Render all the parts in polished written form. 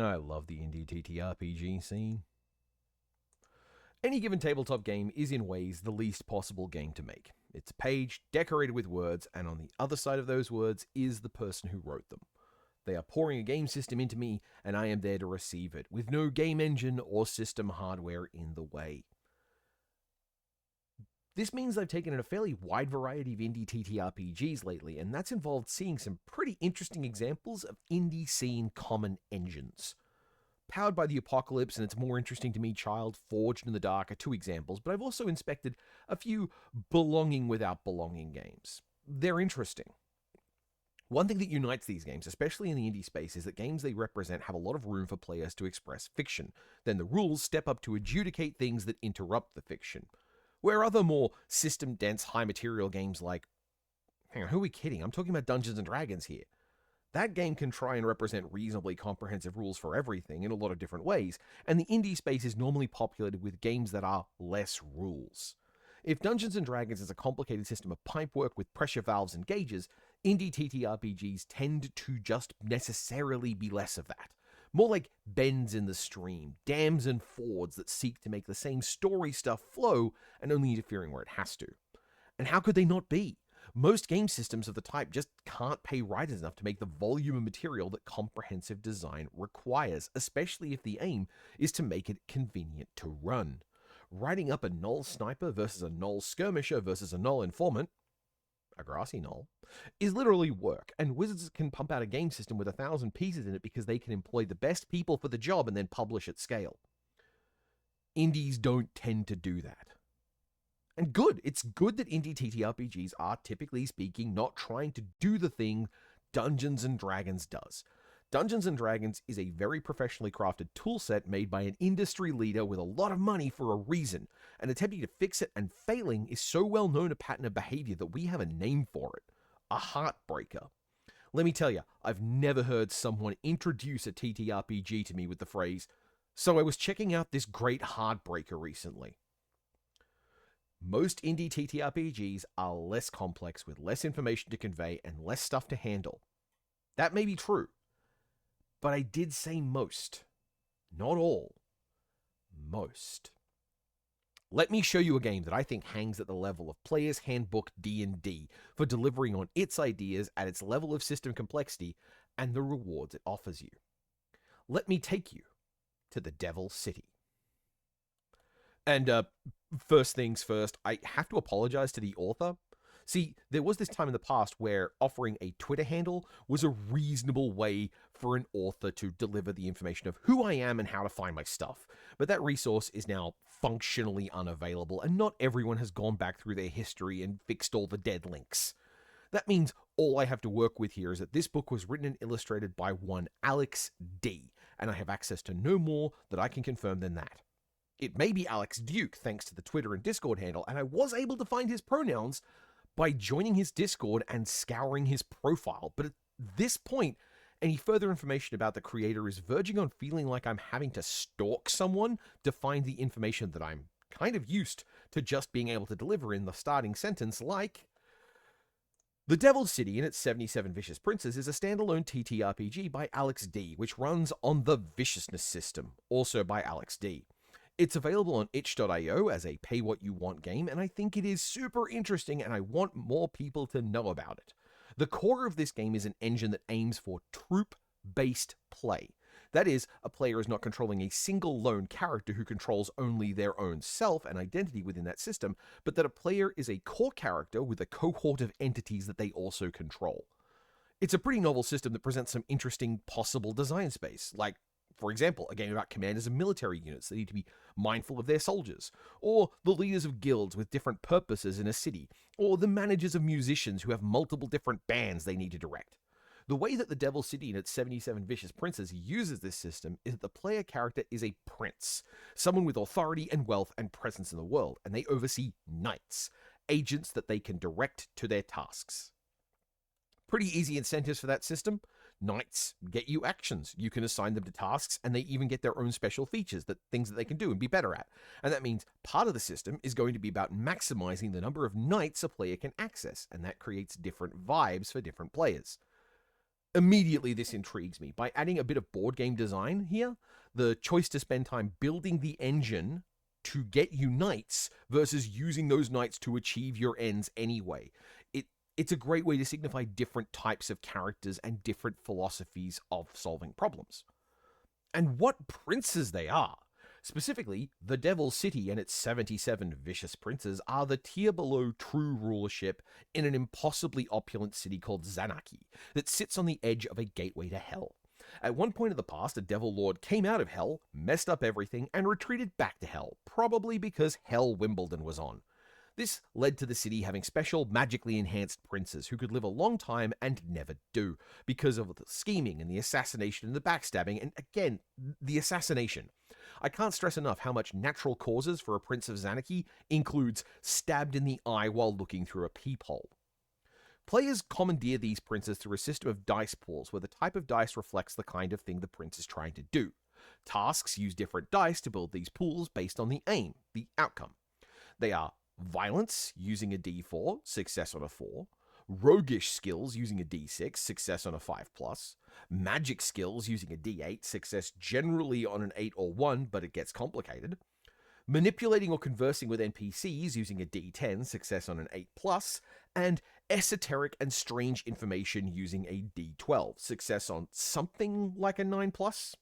I love the indie TTRPG scene. Any given tabletop game is in ways the least possible game to make. It's a page decorated with words, and on the other side of those words is the person who wrote them. They are pouring a game system into me, and I am there to receive it, with no game engine or system hardware in the way. This means I've taken in a fairly wide variety of indie TTRPGs lately, and that's involved seeing some pretty interesting examples of indie scene common engines. Powered by the Apocalypse and its more interesting to me child, Forged in the Dark, are two examples, but I've also inspected a few belonging without belonging games. They're interesting. One thing that unites these games, especially in the indie space, is that games they represent have a lot of room for players to express fiction. Then the rules step up to adjudicate things that interrupt the fiction. Where other more system-dense, high-material games like... Hang on, who are we kidding? I'm talking about Dungeons & Dragons here. That game can try and represent reasonably comprehensive rules for everything in a lot of different ways, and the indie space is normally populated with games that are less rules. If Dungeons & Dragons is a complicated system of pipework with pressure valves and gauges, indie TTRPGs tend to just necessarily be less of that. More like bends in the stream, dams and fords that seek to make the same story stuff flow and only interfering where it has to. And how could they not be? Most game systems of the type just can't pay writers enough to make the volume of material that comprehensive design requires, especially if the aim is to make it convenient to run. Writing up a null sniper versus a null skirmisher versus a null informant, a grassy null, is literally work, and Wizards can pump out a game system with 1,000 pieces in it because they can employ the best people for the job and then publish at scale. Indies don't tend to do that. And good. It's good that indie TTRPGs are, typically speaking, not trying to do the thing Dungeons & Dragons does. Dungeons & Dragons is a very professionally crafted toolset made by an industry leader with a lot of money for a reason, and attempting to fix it and failing is so well known a pattern of behavior that we have a name for it. A heartbreaker. Let me tell you, I've never heard someone introduce a TTRPG to me with the phrase, "So I was checking out this great heartbreaker recently." Most indie TTRPGs are less complex with less information to convey and less stuff to handle. That may be true, but I did say most. Not all. Most. Let me show you a game that I think hangs at the level of Player's Handbook D&D for delivering on its ideas at its level of system complexity and the rewards it offers you. Let me take you to the Devil City. And first things first, I have to apologize to the author. See, there was this time in the past where offering a Twitter handle was a reasonable way for an author to deliver the information of who I am and how to find my stuff. But that resource is now functionally unavailable, and not everyone has gone back through their history and fixed all the dead links. That means all I have to work with here is that this book was written and illustrated by one Alex D, and I have access to no more that I can confirm than that. It may be Alex Duke, thanks to the Twitter and Discord handle, and I was able to find his pronouns by joining his Discord and scouring his profile. But at this point, any further information about the creator is verging on feeling like I'm having to stalk someone to find the information that I'm kind of used to just being able to deliver in the starting sentence, like... The Devil City and its 77 Vicious Princes is a standalone TTRPG by Alex D, which runs on the Viciousness system, also by Alex D. It's available on itch.io as a pay-what-you-want game, and I think it is super interesting, and I want more people to know about it. The core of this game is an engine that aims for troop-based play. That is, a player is not controlling a single lone character who controls only their own self and identity within that system, but that a player is a core character with a cohort of entities that they also control. It's a pretty novel system that presents some interesting possible design space, like, for example, a game about commanders of military units that need to be mindful of their soldiers, or the leaders of guilds with different purposes in a city, or the managers of musicians who have multiple different bands they need to direct. The way that the Devil City and its 77 Vicious Princes uses this system is that the player character is a prince, someone with authority and wealth and presence in the world, and they oversee knights, agents that they can direct to their tasks. Pretty easy incentives for that system. Knights get you actions. You can assign them to tasks, and they even get their own special features, things that they can do and be better at. And that means part of the system is going to be about maximizing the number of knights a player can access, and that creates different vibes for different players. Immediately, this intrigues me. By adding a bit of board game design here, the choice to spend time building the engine to get you knights versus using those knights to achieve your ends anyway. It's a great way to signify different types of characters and different philosophies of solving problems. And what princes they are! Specifically, the Devil City and its 77 vicious princes are the tier below true rulership in an impossibly opulent city called Zanaki that sits on the edge of a gateway to hell. At one point in the past, a Devil Lord came out of hell, messed up everything, and retreated back to hell, probably because Hell Wimbledon was on. This led to the city having special, magically enhanced princes who could live a long time and never do, because of the scheming and the assassination and the backstabbing, and again, the assassination. I can't stress enough how much natural causes for a Prince of Zanaki includes stabbed in the eye while looking through a peephole. Players commandeer these princes through a system of dice pools where the type of dice reflects the kind of thing the prince is trying to do. Tasks use different dice to build these pools based on the aim, the outcome. They are violence, using a d4, success on a 4. Roguish skills, using a d6, success on a 5+. Magic skills, using a d8, success generally on an 8 or 1, but it gets complicated. Manipulating or conversing with NPCs, using a d10, success on an 8+. And esoteric and strange information, using a d12, success on something like a 9+.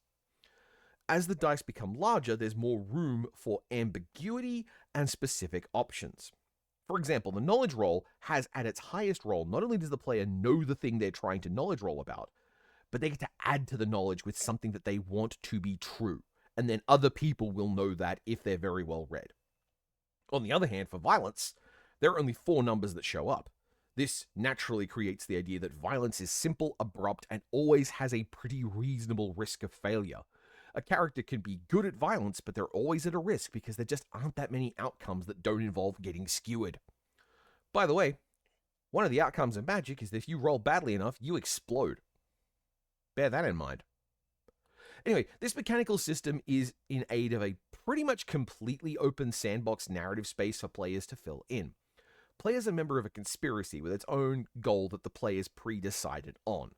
As the dice become larger, there's more room for ambiguity and specific options. For example, the knowledge roll has at its highest roll, not only does the player know the thing they're trying to knowledge roll about, but they get to add to the knowledge with something that they want to be true, and then other people will know that if they're very well read. On the other hand, for violence, there are only 4 numbers that show up. This naturally creates the idea that violence is simple, abrupt, and always has a pretty reasonable risk of failure. A character can be good at violence, but they're always at a risk because there just aren't that many outcomes that don't involve getting skewered. By the way, one of the outcomes in Magic is that if you roll badly enough, you explode. Bear that in mind. Anyway, this mechanical system is in aid of a pretty much completely open sandbox narrative space for players to fill in. Players are a member of a conspiracy with its own goal that the players pre-decided on.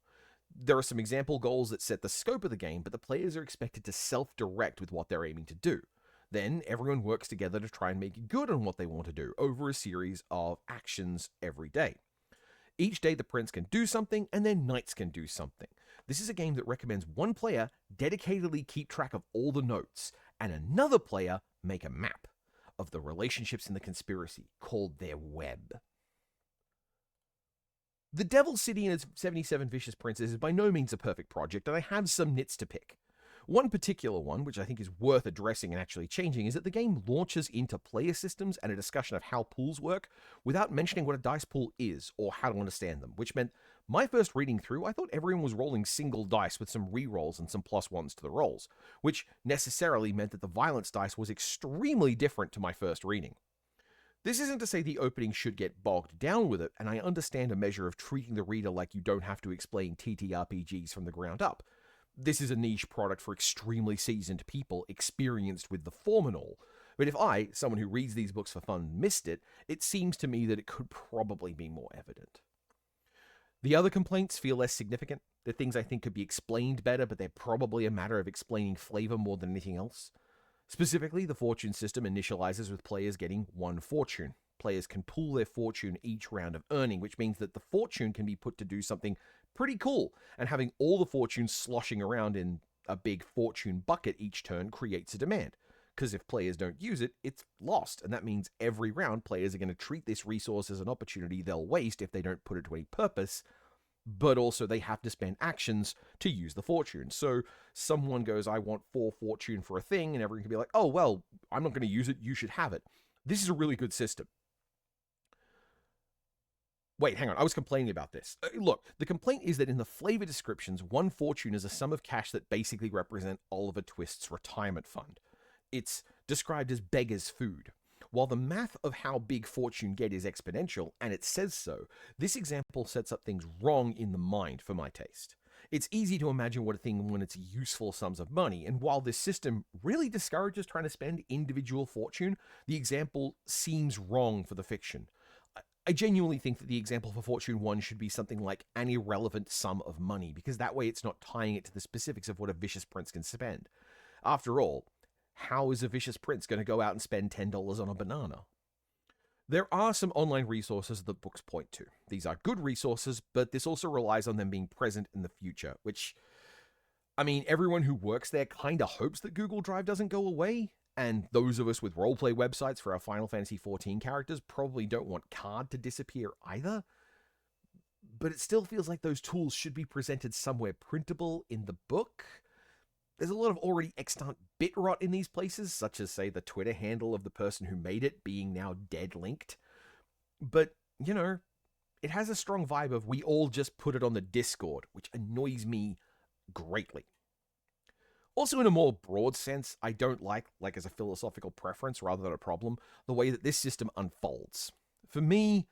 There are some example goals that set the scope of the game, but the players are expected to self-direct with what they're aiming to do. Then everyone works together to try and make good on what they want to do over a series of actions every day. Each day the prince can do something, and then knights can do something. This is a game that recommends one player dedicatedly keep track of all the notes, and another player make a map of the relationships in the conspiracy, called their web. The Devil City and its 77 vicious princes is by no means a perfect project, and I have some nits to pick. One particular one, which I think is worth addressing and actually changing, is that the game launches into player systems and a discussion of how pools work without mentioning what a dice pool is or how to understand them, which meant my first reading through, I thought everyone was rolling single dice with some re-rolls and some +1s to the rolls, which necessarily meant that the violence dice was extremely different to my first reading. This isn't to say the opening should get bogged down with it, and I understand a measure of treating the reader like you don't have to explain TTRPGs from the ground up. This is a niche product for extremely seasoned people experienced with the form and all. But if I, someone who reads these books for fun, missed it, it seems to me that it could probably be more evident. The other complaints feel less significant. They're things I think could be explained better, but they're probably a matter of explaining flavor more than anything else. Specifically, the fortune system initializes with players getting 1 fortune. Players can pool their fortune each round of earning, which means that the fortune can be put to do something pretty cool, and having all the fortunes sloshing around in a big fortune bucket each turn creates a demand. Because if players don't use it, it's lost, and that means every round players are going to treat this resource as an opportunity they'll waste if they don't put it to any purpose, but also they have to spend actions to use the fortune. So someone goes, I want 4 fortune for a thing, and everyone can be like, oh, well, I'm not going to use it, you should have it. This is a really good system. Wait, hang on, I was complaining about this. Look, the complaint is that in the flavor descriptions, 1 fortune is a sum of cash that basically represent Oliver Twist's retirement fund. It's described as beggar's food. While the math of how big fortune get is exponential, and it says so, this example sets up things wrong in the mind for my taste. It's easy to imagine what a thing when it's useful sums of money, and while this system really discourages trying to spend individual fortune, the example seems wrong for the fiction. I genuinely think that the example for Fortune 1 should be something like an irrelevant sum of money, because that way it's not tying it to the specifics of what a vicious prince can spend. After all, how is a vicious prince going to go out and spend $10 on a banana? There are some online resources that books point to. These are good resources, but this also relies on them being present in the future, which, I mean, everyone who works there kind of hopes that Google Drive doesn't go away, and those of us with roleplay websites for our Final Fantasy XIV characters probably don't want card to disappear either. But it still feels like those tools should be presented somewhere printable in the book. There's a lot of already extant bit rot in these places, such as, say, the Twitter handle of the person who made it being now dead linked. But, you know, it has a strong vibe of we all just put it on the Discord, which annoys me greatly. Also, in a more broad sense, I don't like as a philosophical preference rather than a problem, the way that this system unfolds. For me,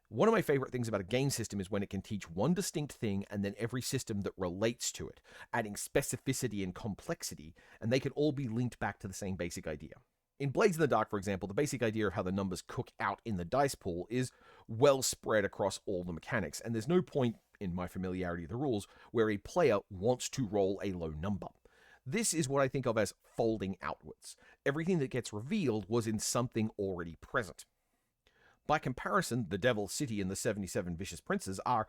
one of my favorite things about a game system is when it can teach one distinct thing and then every system that relates to it, adding specificity and complexity, and they can all be linked back to the same basic idea. In Blades in the Dark, for example, the basic idea of how the numbers cook out in the dice pool is well spread across all the mechanics, and there's no point, in my familiarity of the rules, where a player wants to roll a low number. This is what I think of as folding outwards. Everything that gets revealed was in something already present. By comparison, the Devil's City and the 77 Vicious Princes are,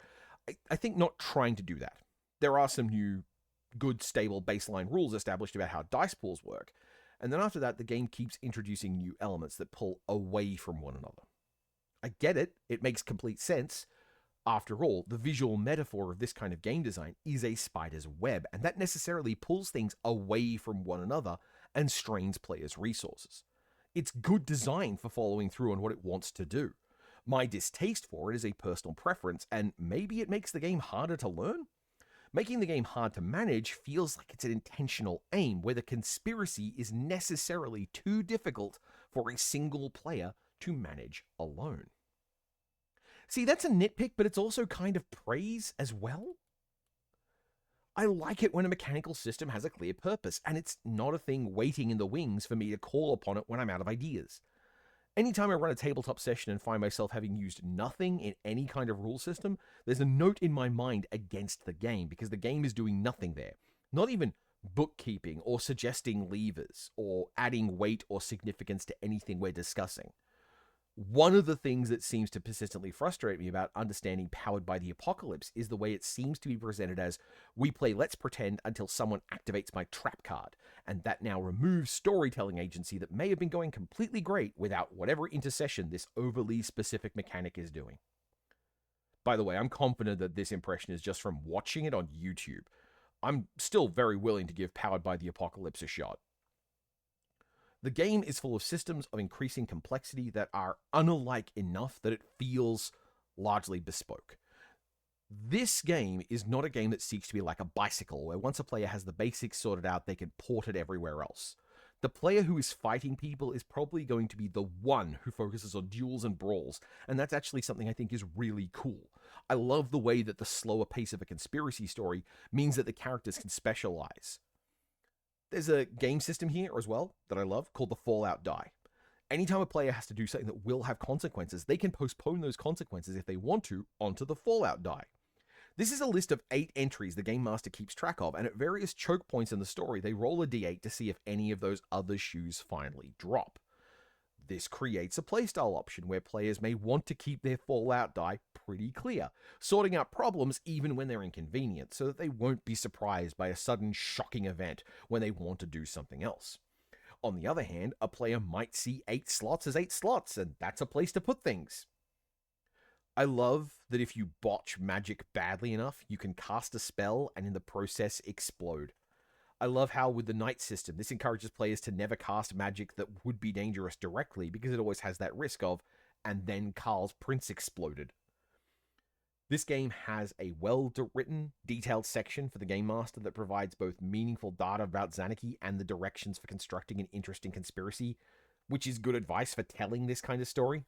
I think, not trying to do that. There are some new, good, stable baseline rules established about how dice pools work, and then after that, the game keeps introducing new elements that pull away from one another. I get it, it makes complete sense. After all, the visual metaphor of this kind of game design is a spider's web, and that necessarily pulls things away from one another and strains players' resources. It's good design for following through on what it wants to do. My distaste for it is a personal preference, and maybe it makes the game harder to learn? Making the game hard to manage feels like it's an intentional aim, where the conspiracy is necessarily too difficult for a single player to manage alone. See, that's a nitpick, but it's also kind of praise as well. I like it when a mechanical system has a clear purpose, and it's not a thing waiting in the wings for me to call upon it when I'm out of ideas. Anytime I run a tabletop session and find myself having used nothing in any kind of rule system, there's a note in my mind against the game, because the game is doing nothing there. Not even bookkeeping or suggesting levers or adding weight or significance to anything we're discussing. One of the things that seems to persistently frustrate me about understanding Powered by the Apocalypse is the way it seems to be presented as, we play Let's Pretend until someone activates my trap card, and that now removes storytelling agency that may have been going completely great without whatever intercession this overly specific mechanic is doing. By the way, I'm confident that this impression is just from watching it on YouTube. I'm still very willing to give Powered by the Apocalypse a shot. The game is full of systems of increasing complexity that are unlike enough that it feels largely bespoke. This game is not a game that seeks to be like a bicycle, where once a player has the basics sorted out, they can port it everywhere else. The player who is fighting people is probably going to be the one who focuses on duels and brawls, and that's actually something I think is really cool. I love the way that the slower pace of a conspiracy story means that the characters can specialize. There's a game system here as well that I love called the Fallout die. Anytime a player has to do something that will have consequences, they can postpone those consequences if they want to onto the Fallout die. This is a list of 8 entries the Game Master keeps track of, and at various choke points in the story, they roll a d8 to see if any of those other shoes finally drop. This creates a playstyle option where players may want to keep their Fallout die pretty clear, sorting out problems even when they're inconvenient, so that they won't be surprised by a sudden shocking event when they want to do something else. On the other hand, a player might see 8 slots as 8 slots, and that's a place to put things. I love that if you botch magic badly enough, you can cast a spell and in the process explode. I love how with the Knight system, this encourages players to never cast magic that would be dangerous directly, because it always has that risk of, and then Carl's Prince exploded. This game has a well-written, detailed section for the Game Master that provides both meaningful data about Zanarchy and the directions for constructing an interesting conspiracy, which is good advice for telling this kind of story.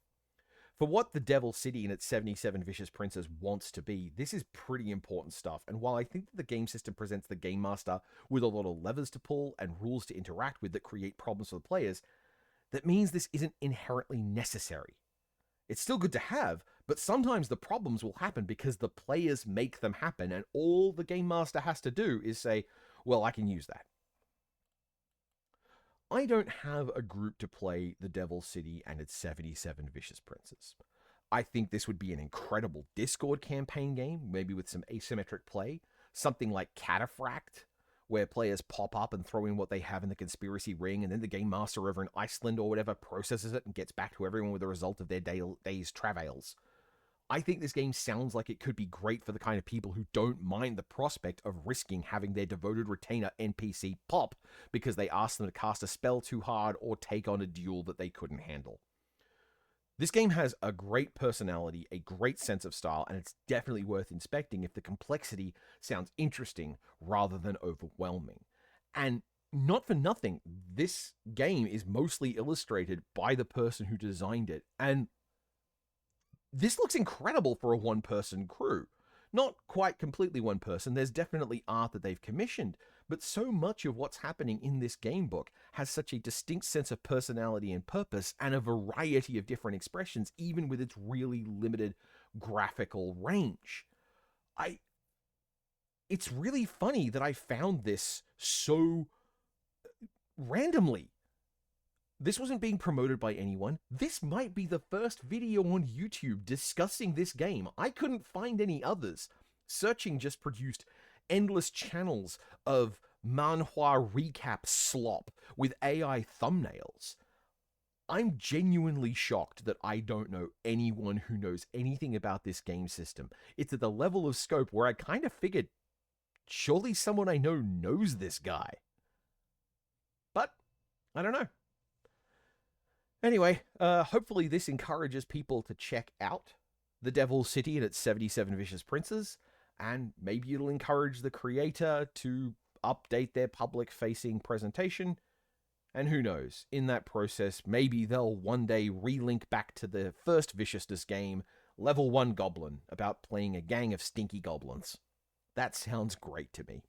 For what the Devil's City and its 77 Vicious Princes wants to be, this is pretty important stuff, and while I think that the game system presents the Game Master with a lot of levers to pull and rules to interact with that create problems for the players, that means this isn't inherently necessary. It's still good to have, but sometimes the problems will happen because the players make them happen, and all the game master has to do is say, well, I can use that. I don't have a group to play the Devil City and its 77 Vicious Princes. I think this would be an incredible Discord campaign game, maybe with some asymmetric play. Something like Cataphract, where players pop up and throw in what they have in the conspiracy ring, and then the game master over in Iceland or whatever processes it and gets back to everyone with the result of their day's travails. I think this game sounds like it could be great for the kind of people who don't mind the prospect of risking having their devoted retainer NPC pop because they asked them to cast a spell too hard or take on a duel that they couldn't handle. This game has a great personality, a great sense of style, and it's definitely worth inspecting if the complexity sounds interesting rather than overwhelming. And not for nothing, this game is mostly illustrated by the person who designed it, and this looks incredible for a one-person crew. Not quite completely one person, there's definitely art that they've commissioned, but so much of what's happening in this game book has such a distinct sense of personality and purpose and a variety of different expressions, even with its really limited graphical range. It's really funny that I found this so randomly. This wasn't being promoted by anyone. This might be the first video on YouTube discussing this game. I couldn't find any others. Searching just produced endless channels of manhwa recap slop with AI thumbnails. I'm genuinely shocked that I don't know anyone who knows anything about this game system. It's at the level of scope where I kind of figured, surely someone I know knows this guy. But, I don't know. Anyway, hopefully this encourages people to check out the Devil's City and its 77 Vicious Princes, and maybe it'll encourage the creator to update their public-facing presentation, and who knows, in that process, maybe they'll one day relink back to the first Viciousness game, Level 1 Goblin, about playing a gang of stinky goblins. That sounds great to me.